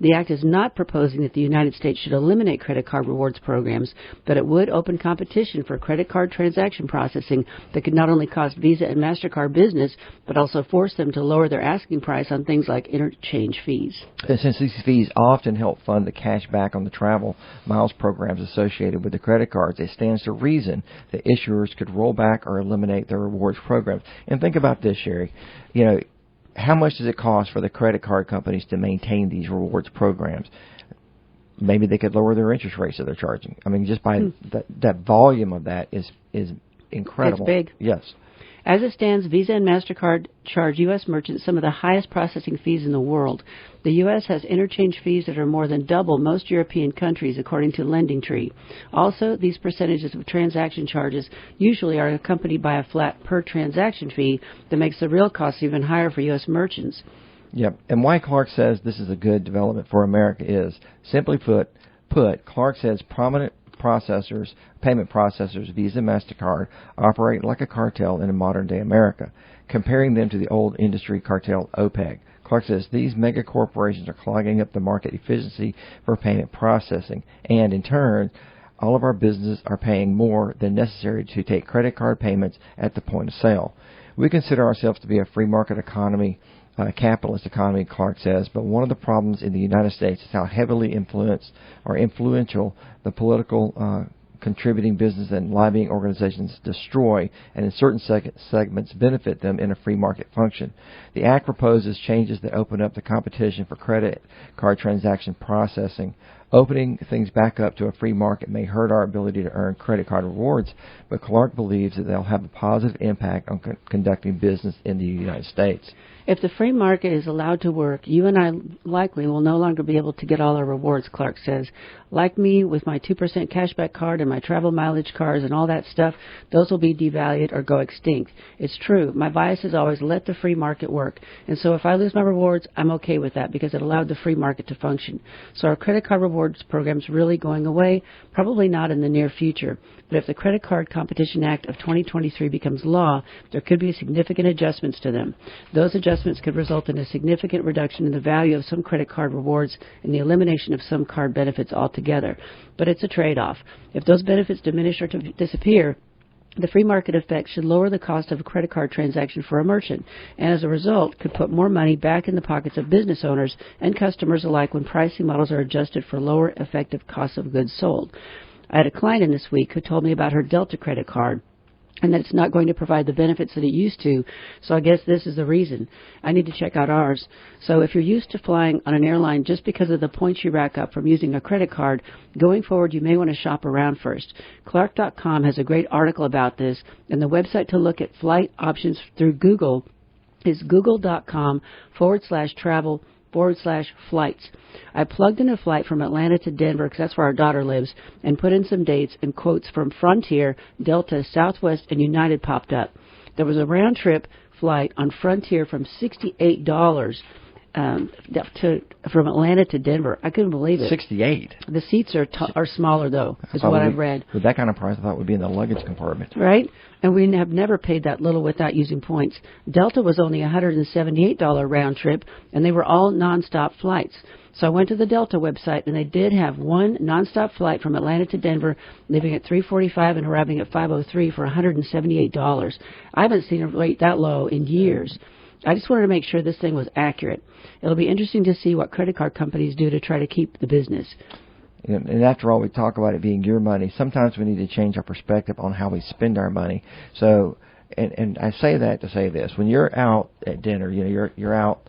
The Act is not proposing that the United States should eliminate credit card rewards programs, but it would open competition for credit card transaction processing that could not only cost Visa and MasterCard business, but also force them to lower their asking price on things like interchange fees. And since these fees often help fund the cash back on the travel miles programs associated with the credit cards, it stands to reason that issuers could roll back or eliminate their rewards programs. And think about this, Sherri. You know, how much does it cost for the credit card companies to maintain these rewards programs? Maybe they could lower their interest rates that they're charging. I mean, just by that volume of that is incredible. It's big. Yes. As it stands, Visa and MasterCard charge U.S. merchants some of the highest processing fees in the world. The U.S. has interchange fees that are more than double most European countries, according to LendingTree. Also, these percentages of transaction charges usually are accompanied by a flat per-transaction fee that makes the real costs even higher for U.S. merchants. Yep. And why Clark says this is a good development for America is, simply put, Clark says prominent payment processors, Visa and MasterCard, operate like a cartel in a modern-day America, comparing them to the old industry cartel OPEC. Clark says these mega corporations are clogging up the market efficiency for payment processing, and in turn, all of our businesses are paying more than necessary to take credit card payments at the point of sale. We consider ourselves to be a free market economy, capitalist economy, Clark says, but one of the problems in the United States is how heavily influential the political contributing business and lobbying organizations destroy, and in certain segments benefit them in a free market function. The Act proposes changes that open up the competition for credit card transaction processing. Opening things back up to a free market may hurt our ability to earn credit card rewards, but Clark believes that they'll have a positive impact on conducting business in the United States. If the free market is allowed to work, you and I likely will no longer be able to get all our rewards, Clark says. Like me, with my 2% cashback card and my travel mileage cards and all that stuff, those will be devalued or go extinct. It's true. My bias is always let the free market work. And so if I lose my rewards, I'm okay with that because it allowed the free market to function. So our credit card rewards program's really going away? Probably not in the near future. But if the Credit Card Competition Act of 2023 becomes law, there could be significant adjustments to them. Those adjustments could result in a significant reduction in the value of some credit card rewards and the elimination of some card benefits altogether. But it's a trade-off. If those benefits diminish or disappear, the free market effect should lower the cost of a credit card transaction for a merchant, and as a result, could put more money back in the pockets of business owners and customers alike when pricing models are adjusted for lower effective costs of goods sold. I had a client in this week who told me about her Delta credit card and that it's not going to provide the benefits that it used to, so I guess this is the reason. I need to check out ours. So if you're used to flying on an airline just because of the points you rack up from using a credit card, going forward you may want to shop around first. Clark.com has a great article about this, and the website to look at flight options through Google is google.com/travel/flights. I plugged in a flight from Atlanta to Denver because that's where our daughter lives and put in some dates, and quotes from Frontier, Delta, Southwest, and United popped up. There was a round trip flight on Frontier from $68 from Atlanta to Denver. I couldn't believe it. 68. The seats are smaller though, is what I've read. With that kind of price, I thought it would be in the luggage compartment. Right? And we have never paid that little without using points. Delta was only $178 round trip, and they were all nonstop flights. So I went to the Delta website, and they did have one nonstop flight from Atlanta to Denver, leaving at 3:45 and arriving at 5:03 for $178. I haven't seen a rate that low in years. I just wanted to make sure this thing was accurate. It'll be interesting to see what credit card companies do to try to keep the business. And after all, we talk about it being your money. Sometimes we need to change our perspective on how we spend our money. So, and I say that to say this: when you're out at dinner, you're out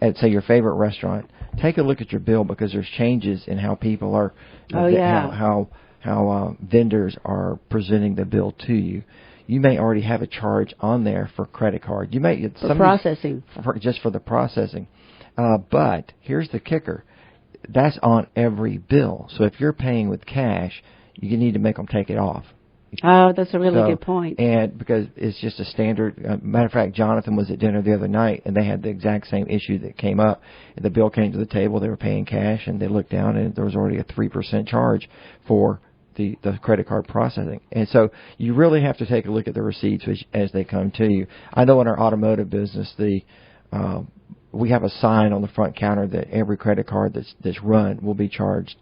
at, say, your favorite restaurant. Take a look at your bill, because there's changes in how people are, how vendors are presenting the bill to you. You may already have a charge on there for credit card. You may for processing, just for the processing. But here's the kicker. That's on every bill. So if you're paying with cash, you need to make them take it off. Oh, that's a really good point. And because it's just a standard. Matter of fact, Jonathan was at dinner the other night, and they had the exact same issue that came up. The bill came to the table. They were paying cash, and they looked down, and there was already a 3% charge for the credit card processing. And so you really have to take a look at the receipts as they come to you. I know in our automotive business, we have a sign on the front counter that every credit card that's run will be charged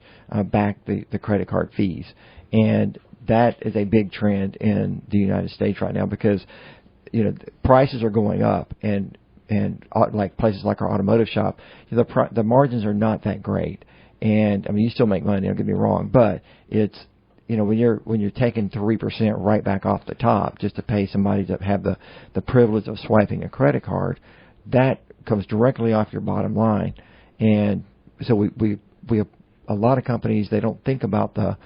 back the credit card fees. And that is a big trend in the United States right now because, prices are going up and like places like our automotive shop, the margins are not that great. And I mean, you still make money, don't get me wrong, but it's, when you're taking 3% right back off the top just to pay somebody to have the privilege of swiping a credit card, that comes directly off your bottom line. And so we a lot of companies, they don't think about the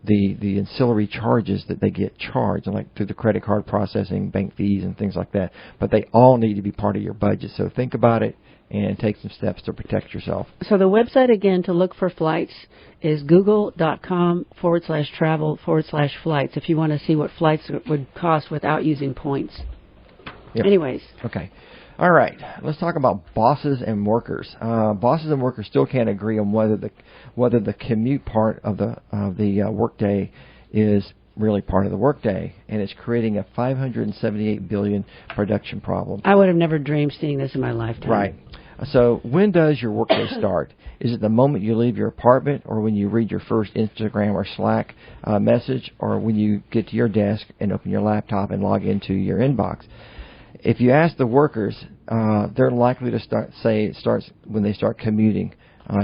ancillary charges that they get charged, like through the credit card processing, bank fees, and things like that. But they all need to be part of your budget. So think about it and take some steps to protect yourself. So the website, again, to look for flights is google.com/travel/flights if you want to see what flights would cost without using points. Yep. Anyways. Okay. All right. Let's talk about bosses and workers. Bosses and workers still can't agree on whether the commute part of the workday is really part of the workday, and it's creating a $578 billion production problem. I would have never dreamed seeing this in my lifetime. Right. So when does your workday start? Is it the moment you leave your apartment, or when you read your first Instagram or Slack message, or when you get to your desk and open your laptop and log into your inbox? If you ask the workers, they're likely to say it starts when they start commuting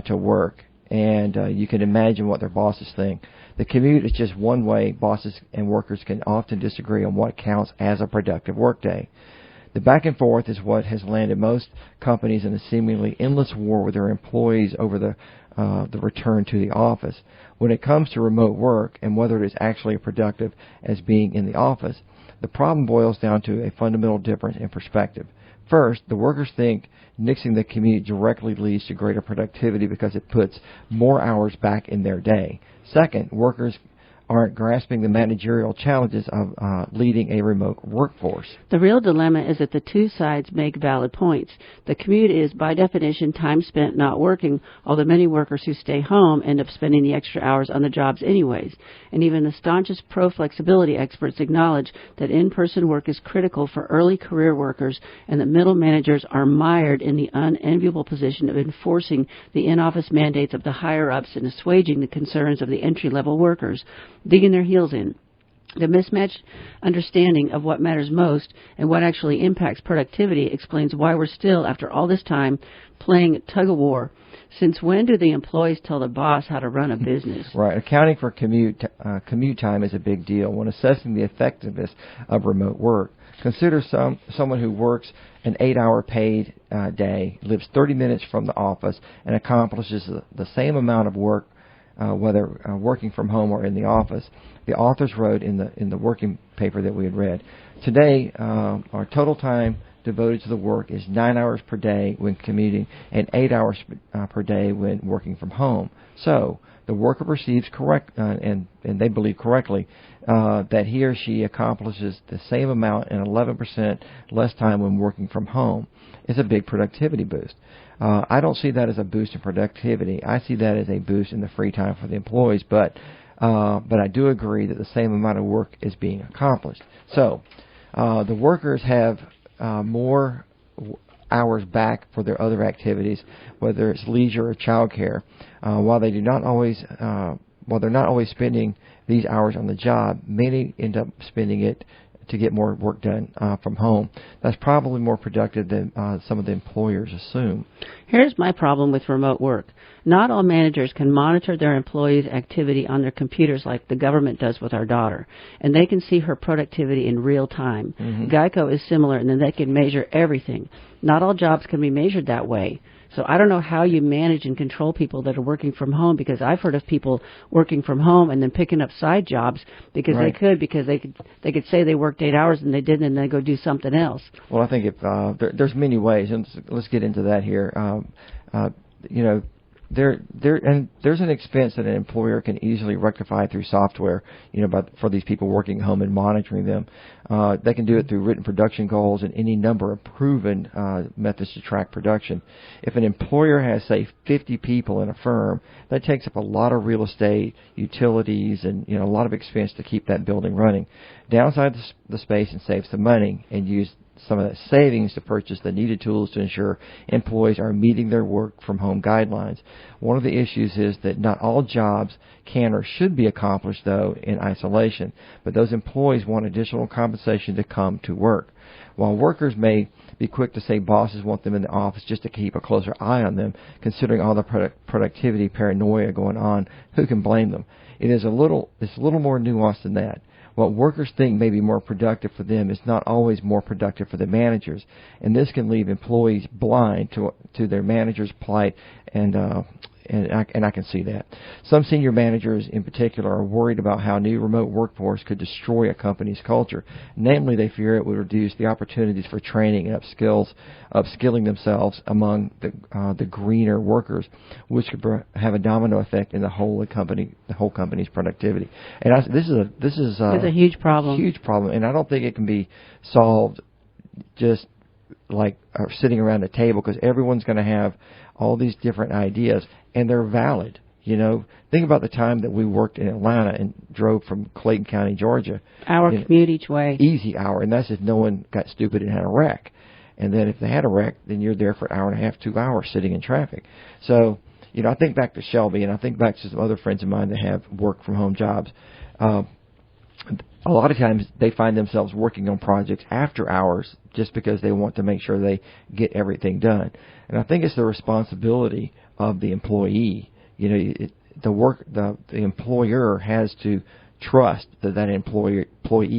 to work. And you can imagine what their bosses think. The commute is just one way bosses and workers can often disagree on what counts as a productive workday. The back and forth is what has landed most companies in a seemingly endless war with their employees over the return to the office. When it comes to remote work and whether it is actually productive as being in the office, the problem boils down to a fundamental difference in perspective. First, the workers think nixing the commute directly leads to greater productivity because it puts more hours back in their day. Second, workers aren't grasping the managerial challenges of leading a remote workforce. The real dilemma is that the two sides make valid points. The commute is, by definition, time spent not working, although many workers who stay home end up spending the extra hours on the jobs anyways. And even the staunchest pro-flexibility experts acknowledge that in-person work is critical for early career workers and that middle managers are mired in the unenviable position of enforcing the in-office mandates of the higher-ups and assuaging the concerns of the entry-level workers, digging their heels in. The mismatched understanding of what matters most and what actually impacts productivity explains why we're still, after all this time, playing tug-of-war. Since when do the employees tell the boss how to run a business? Right. Accounting for commute time is a big deal. When assessing the effectiveness of remote work, consider someone who works an 8-hour paid day, lives 30 minutes from the office, and accomplishes the same amount of work whether working from home or in the office. The authors wrote in the working paper that we had read, today our total time devoted to the work is 9 hours per day when commuting and 8 hours per day when working from home. So the worker perceives and they believe correctly that he or she accomplishes the same amount in 11% less time when working from home. It's a big productivity boost. I don't see that as a boost in productivity. I see that as a boost in the free time for the employees, but I do agree that the same amount of work is being accomplished. So the workers have more hours back for their other activities, whether it's leisure or childcare. While they're not always spending these hours on the job, many end up spending it to get more work done from home. That's probably more productive than some of the employers assume. Here's my problem with remote work. Not all managers can monitor their employees' activity on their computers like the government does with our daughter, and they can see her productivity in real time. Mm-hmm. Geico is similar in that they can measure everything. Not all jobs can be measured that way. So I don't know how you manage and control people that are working from home, because I've heard of people working from home and then picking up side jobs because Right. they could say they worked 8 hours and they didn't, and they go do something else. Well, I think if there's many ways, and let's get into that here. There's an expense that an employer can easily rectify through software, for these people working at home and monitoring them. They can do it through written production goals and any number of proven methods to track production. If an employer has, say, 50 people in a firm, that takes up a lot of real estate, utilities, and a lot of expense to keep that building running. Downsize the space and save some money, and use some of that savings to purchase the needed tools to ensure employees are meeting their work from home guidelines. One of the issues is that not all jobs can or should be accomplished, though, in isolation, but those employees want additional compensation to come to work. While workers may be quick to say bosses want them in the office just to keep a closer eye on them, considering all the productivity paranoia going on, who can blame them? It's a little more nuanced than that. What workers think may be more productive for them is not always more productive for the managers, and this can leave employees blind to their manager's plight, and I can see that. Some senior managers in particular are worried about how new remote workforce could destroy a company's culture. Namely, they fear it would reduce the opportunities for training and upskilling themselves among the greener workers, which could have a domino effect in the whole company's productivity. And this is It's a huge problem. Huge problem, and I don't think it can be solved just like sitting around a table, because everyone's going to have all these different ideas, and they're valid. Think about the time that we worked in Atlanta and drove from Clayton County, Georgia. Hour commute each way. Easy hour, and that's if no one got stupid and had a wreck. And then if they had a wreck, then you're there for an hour and a half, 2 hours sitting in traffic. So, I think back to Shelby, and I think back to some other friends of mine that have work-from-home jobs. A lot of times they find themselves working on projects after hours just because they want to make sure they get everything done. And I think it's the responsibility of the employee. The employer has to trust that employee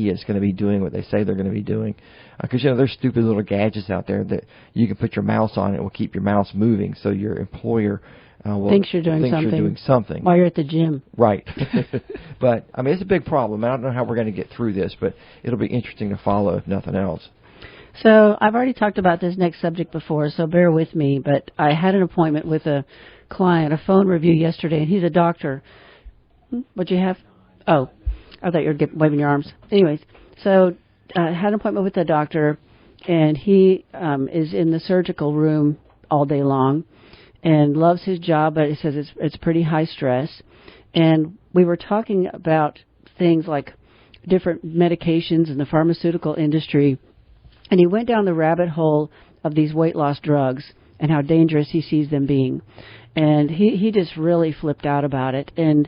is going to be doing what they say they're going to be doing. Because, there's stupid little gadgets out there that you can put your mouse on, and it will keep your mouse moving, so your employer thinks you're doing something while you're at the gym. Right. But, it's a big problem. I don't know how we're going to get through this, but it'll be interesting to follow, if nothing else. So I've already talked about this next subject before, so bear with me. But I had an appointment with a client, a phone review yesterday, and he's a doctor. What'd you have? Oh, I thought you were waving your arms. Anyways, so I had an appointment with a doctor, and he is in the surgical room all day long and loves his job, but he says it's pretty high stress. And we were talking about things like different medications in the pharmaceutical industry, and he went down the rabbit hole of these weight loss drugs and how dangerous he sees them being. And he just really flipped out about it. And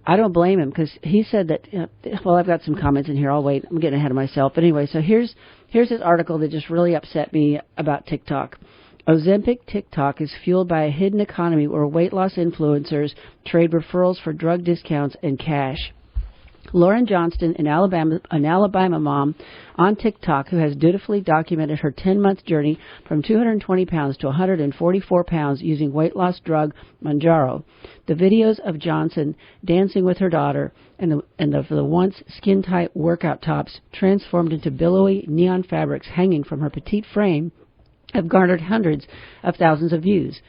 I don't blame him, because he said that, I've got some comments in here. I'll wait. I'm getting ahead of myself. But anyway, so here's this article that just really upset me about TikTok. Ozempic TikTok is fueled by a hidden economy where weight loss influencers trade referrals for drug discounts and cash. Lauren Johnston, an Alabama mom on TikTok who has dutifully documented her 10-month journey from 220 pounds to 144 pounds using weight loss drug Mounjaro. The videos of Johnson dancing with her daughter and the once skin-tight workout tops transformed into billowy neon fabrics hanging from her petite frame have garnered hundreds of thousands of views.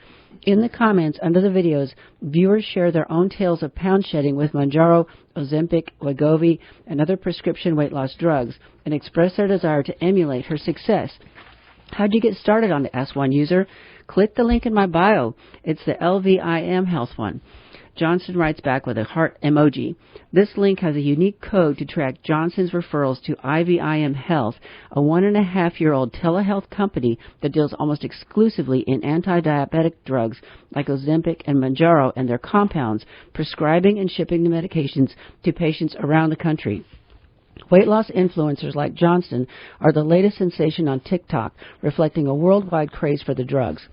In the comments under the videos, viewers share their own tales of pound shedding with Mounjaro, Ozempic, Wegovy, and other prescription weight loss drugs, and express their desire to emulate her success. How'd you get started on it? Asked one user. Click the link in my bio. It's the LVIM Health one. Johnson writes back with a heart emoji. This link has a unique code to track Johnson's referrals to IVIM Health, a 1.5-year-old telehealth company that deals almost exclusively in anti-diabetic drugs like Ozempic and Mounjaro and their compounds, prescribing and shipping the medications to patients around the country. Weight loss influencers like Johnson are the latest sensation on TikTok, reflecting a worldwide craze for the drugs.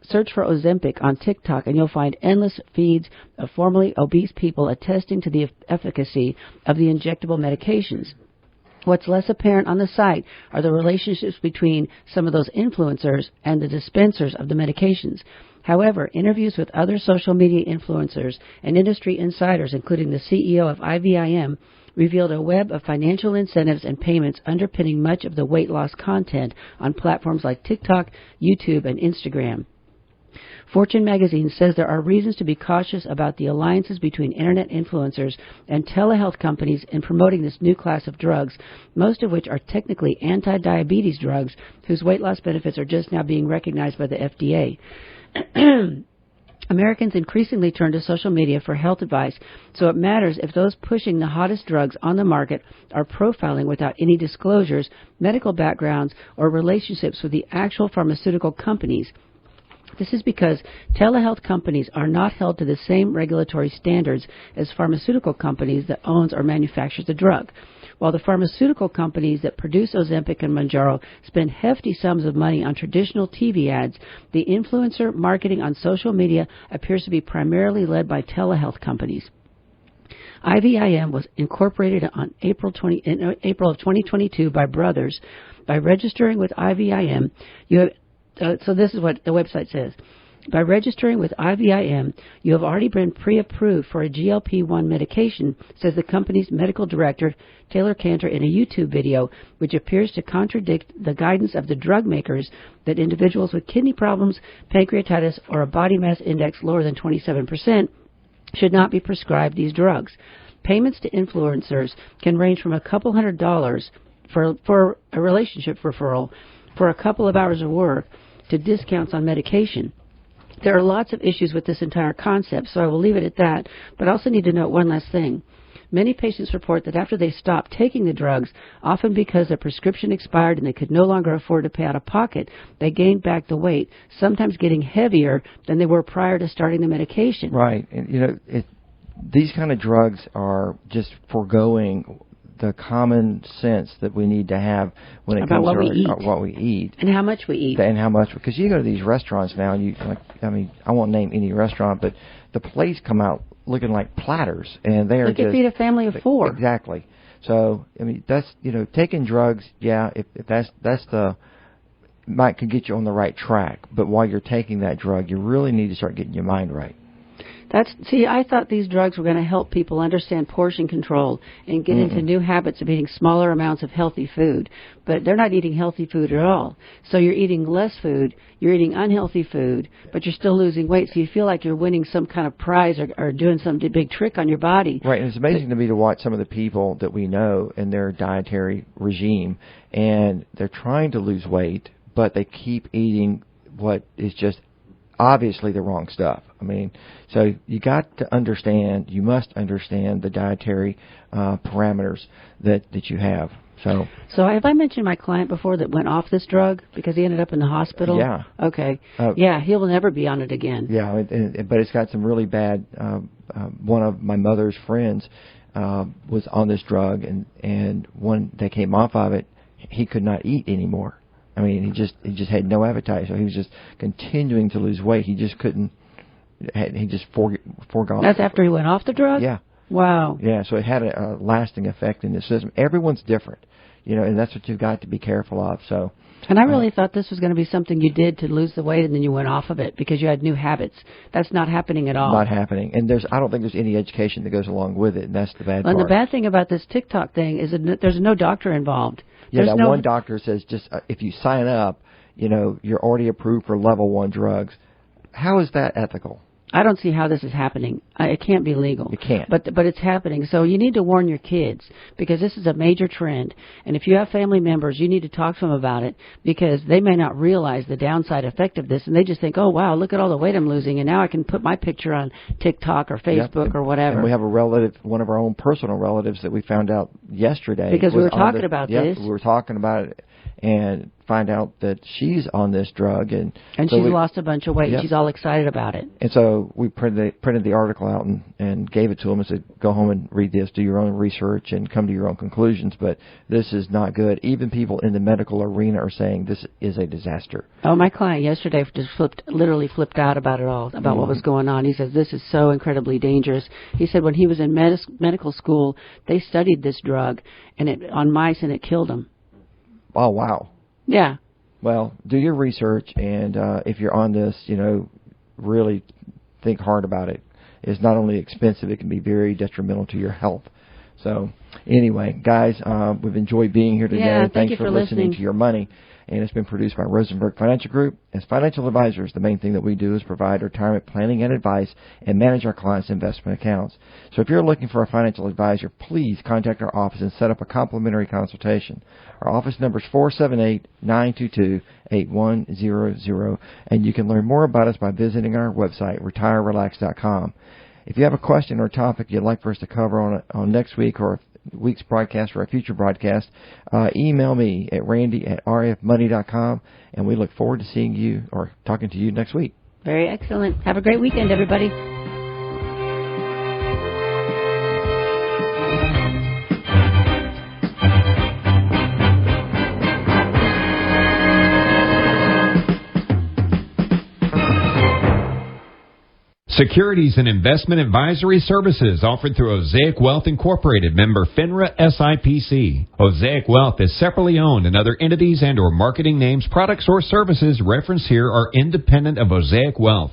Search for Ozempic on TikTok and you'll find endless feeds of formerly obese people attesting to the efficacy of the injectable medications. What's less apparent on the site are the relationships between some of those influencers and the dispensers of the medications. However, interviews with other social media influencers and industry insiders, including the CEO of IVIM, revealed a web of financial incentives and payments underpinning much of the weight loss content on platforms like TikTok, YouTube, and Instagram. Fortune magazine says there are reasons to be cautious about the alliances between internet influencers and telehealth companies in promoting this new class of drugs, most of which are technically anti-diabetes drugs whose weight loss benefits are just now being recognized by the FDA. Americans increasingly turn to social media for health advice, so it matters if those pushing the hottest drugs on the market are profiling without any disclosures, medical backgrounds, or relationships with the actual pharmaceutical companies. This is because telehealth companies are not held to the same regulatory standards as pharmaceutical companies that owns or manufactures the drug. While the pharmaceutical companies that produce Ozempic and Mounjaro spend hefty sums of money on traditional TV ads, the influencer marketing on social media appears to be primarily led by telehealth companies. IVIM was incorporated on April of 2022 by Brothers. By registering with IVIM, so this is what the website says. By registering with IVIM, you have already been pre-approved for a GLP-1 medication, says the company's medical director, Taylor Cantor, in a YouTube video, which appears to contradict the guidance of the drug makers that individuals with kidney problems, pancreatitis, or a body mass index lower than 27% should not be prescribed these drugs. Payments to influencers can range from a couple $100s for a relationship referral for a couple of hours of work to discounts on medication. There are lots of issues with this entire concept, so I will leave it at that, but I also need to note one last thing. Many patients report that after they stop taking the drugs, often because their prescription expired and they could no longer afford to pay out of pocket, they gained back the weight, sometimes getting heavier than they were prior to starting the medication. Right. And, these kind of drugs are just foregoing the common sense that we need to have when it comes to what we eat and how much we eat and how much, because you go to these restaurants now and I won't name any restaurant, but the plates come out looking like platters and they are feed a family of 4. Exactly. So that's taking drugs, if that's the can get you on the right track, but while you're taking that drug you really need to start getting your mind right. I thought these drugs were going to help people understand portion control and get into new habits of eating smaller amounts of healthy food. But they're not eating healthy food at all. So you're eating less food, you're eating unhealthy food, but you're still losing weight. So you feel like you're winning some kind of prize or doing some big trick on your body. Right, and it's amazing to me to watch some of the people that we know in their dietary regime, and they're trying to lose weight, but they keep eating what is just obviously the wrong stuff. So you must understand the dietary parameters that you have. So have I mentioned my client before that went off this drug because he ended up in the hospital? Yeah. Okay. He will never be on it again. Yeah, but it's got some really bad. One of my mother's friends was on this drug, and when they came off of it, he could not eat anymore. He just had no appetite, so he was just continuing to lose weight. He just couldn't. He just forgone. That's after he went off the drug? Yeah. Wow. Yeah, so it had a lasting effect in the system. Everyone's different, and that's what you've got to be careful of. So. And I really thought this was going to be something you did to lose the weight and then you went off of it because you had new habits. That's not happening at all. Not happening. And I don't think there's any education that goes along with it, and that's the bad part. And the bad thing about this TikTok thing is that there's no doctor involved. Yeah, one doctor says just if you sign up, you're already approved for level 1 drugs. How is that ethical? I don't see how this is happening. It can't be legal. It can't. But it's happening. So you need to warn your kids because this is a major trend. And if you have family members, you need to talk to them about it because they may not realize the downside effect of this. And they just think, oh, wow, look at all the weight I'm losing. And now I can put my picture on TikTok or Facebook or whatever. And we have a relative, one of our own personal relatives that we found out yesterday. Because we were talking about this. We were talking about it and find out that she's on this drug. And so she's lost a bunch of weight. She's all excited about it. And so we printed the article out and gave it to them and said, go home and read this, do your own research and come to your own conclusions. But this is not good. Even people in the medical arena are saying this is a disaster. Oh, my client yesterday just literally flipped out about it all, about what was going on. He says this is so incredibly dangerous. He said when he was in medical school, they studied this drug on mice and it killed him. Oh, wow. Yeah. Well, do your research, and if you're on this, really think hard about it. It's not only expensive, it can be very detrimental to your health. So anyway, guys, we've enjoyed being here today. Yeah, Thanks for listening to Your Money. And it's been produced by Rosenberg Financial Group. As financial advisors, the main thing that we do is provide retirement planning and advice and manage our clients' investment accounts. So if you're looking for a financial advisor, please contact our office and set up a complimentary consultation. Our office number is 478-922-8100, and you can learn more about us by visiting our website, retirerelax.com. If you have a question or topic you'd like for us to cover on next week or week's broadcast or a future broadcast, email me at randy@rfmoney.com, and we look forward to seeing you or talking to you next week. Very excellent. Have a great weekend, everybody. Securities and investment advisory services offered through Osaic Wealth Incorporated, member FINRA SIPC. Osaic Wealth is separately owned, and other entities and or marketing names, products, or services referenced here are independent of Osaic Wealth.